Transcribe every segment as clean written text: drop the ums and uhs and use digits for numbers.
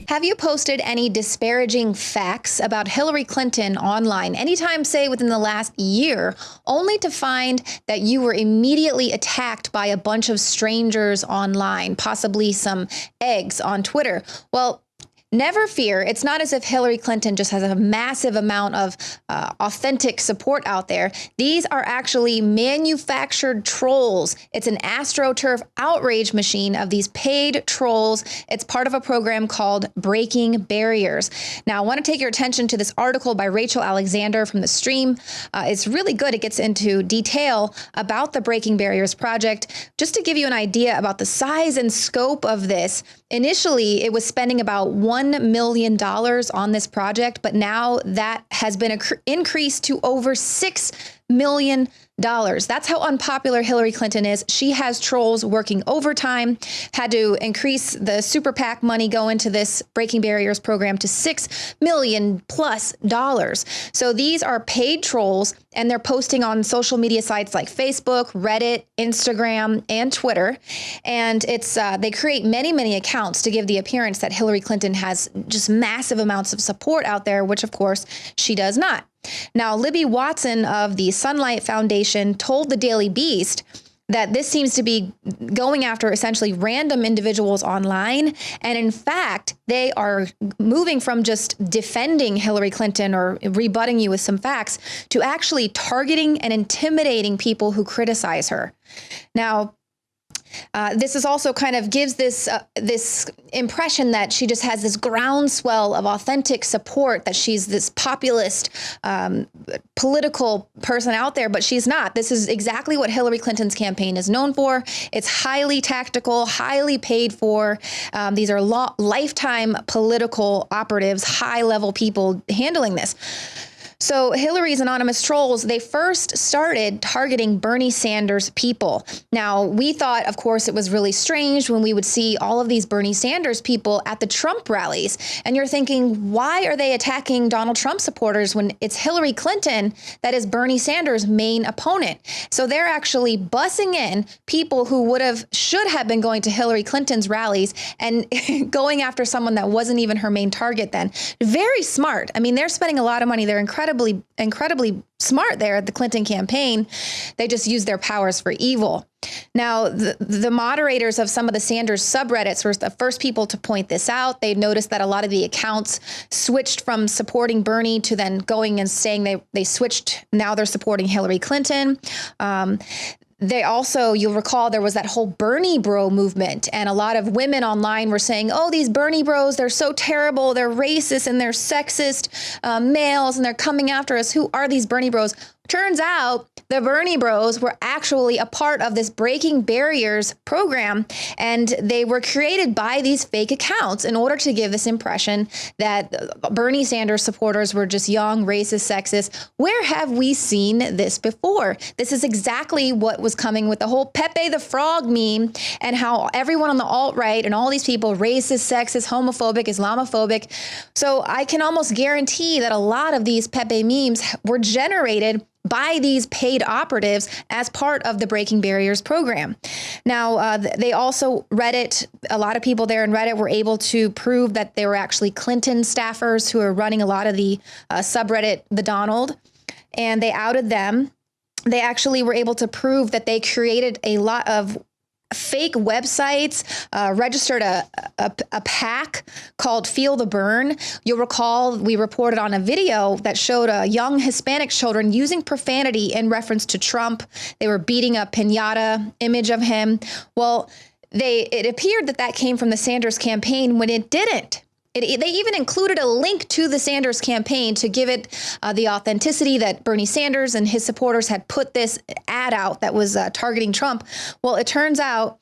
Have you posted any disparaging facts about Hillary Clinton online anytime, say within the last year, only to find that you were immediately attacked by a bunch of strangers online, possibly some eggs on Twitter? Well, never fear. It's not as if Hillary Clinton just has a massive amount of authentic support out there. These are actually manufactured trolls. It's an AstroTurf outrage machine of these paid trolls. It's part of a program called Breaking Barriers. Now, I want to take your attention to this article by Rachel Alexander from The Stream. It's really good. It gets into detail about the Breaking Barriers project. Just to give you an idea about the size and scope of this, initially, it was spending about $1 million on this project, but now that has been increased to over $6 million. That's how unpopular Hillary Clinton is. She has trolls working overtime, had to increase the super PAC money go into this Breaking Barriers program to $6 million plus. So these are paid trolls, and they're posting on social media sites like Facebook, Reddit, Instagram, and Twitter. And it's they create many accounts to give the appearance that Hillary Clinton has just massive amounts of support out there, which of course she does not. Now, Libby Watson of the Sunlight Foundation told the Daily Beast that this seems to be going after essentially random individuals online. And in fact, they are moving from just defending Hillary Clinton or rebutting you with some facts to actually targeting and intimidating people who criticize her. Now, this is also kind of gives this this impression that she just has this groundswell of authentic support, that she's this populist political person out there, but she's not. This is exactly what Hillary Clinton's campaign is known for. It's highly tactical, highly paid for. These are lifetime political operatives, high-level people handling this. So Hillary's anonymous trolls, they first started targeting Bernie Sanders people. Now, we thought, of course, it was really strange when we would see all of these Bernie Sanders people at the Trump rallies. And you're thinking, why are they attacking Donald Trump supporters when it's Hillary Clinton that is Bernie Sanders' main opponent? So they're actually bussing in people who should have been going to Hillary Clinton's rallies and going after someone that wasn't even her main target then. Very smart. I mean, they're spending a lot of money. They're incredibly smart there at the Clinton campaign. They just use their powers for evil. Now, the moderators of some of the Sanders subreddits were the first people to point this out. They noticed that a lot of the accounts switched from supporting Bernie to then going and saying they switched. Now they're supporting Hillary Clinton. They also, you'll recall, there was that whole Bernie bro movement, and a lot of women online were saying, oh, these Bernie bros, they're so terrible, they're racist and they're sexist males, and they're coming after us. Who are these Bernie bros? Turns out the Bernie bros were actually a part of this Breaking Barriers program, and they were created by these fake accounts in order to give this impression that Bernie Sanders supporters were just young, racist, sexist. Where have we seen this before? This is exactly what was coming with the whole Pepe the Frog meme, and how everyone on the alt-right and all these people, racist, sexist, homophobic, Islamophobic. So I can almost guarantee that a lot of these Pepe memes were generated by these paid operatives as part of the Breaking Barriers program. Now, they also, Reddit, a lot of people there in Reddit were able to prove that they were actually Clinton staffers who are running a lot of the subreddit, The Donald, and they outed them. They actually were able to prove that they created a lot of fake websites, registered a PAC called Feel the Burn. You'll recall we reported on a video that showed young Hispanic children using profanity in reference to Trump. They were beating a piñata image of him. Well, it appeared that came from the Sanders campaign when it didn't. They even included a link to the Sanders campaign to give it the authenticity that Bernie Sanders and his supporters had put this ad out that was targeting Trump. Well, it turns out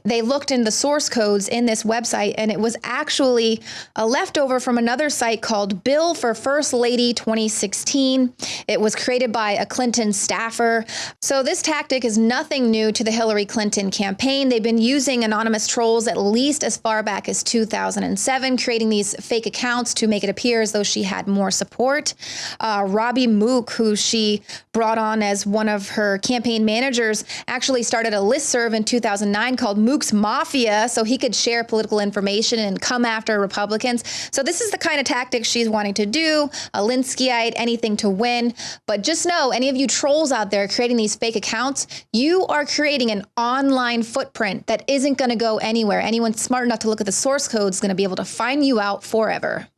they looked in the source codes in this website, and it was actually a leftover from another site called Bill for First Lady 2016. It was created by a Clinton staffer. So this tactic is nothing new to the Hillary Clinton campaign. They've been using anonymous trolls at least as far back as 2007, creating these fake accounts to make it appear as though she had more support. Robbie Mook, who she brought on as one of her campaign managers, actually started a listserv in 2009 called Mook's Mafia so he could share political information and come after Republicans. So this is the kind of tactics she's wanting to do. Alinskyite, anything to win. But just know, any of you trolls out there creating these fake accounts, you are creating an online footprint that isn't going to go anywhere. Anyone smart enough to look at the source code is going to be able to find you out forever.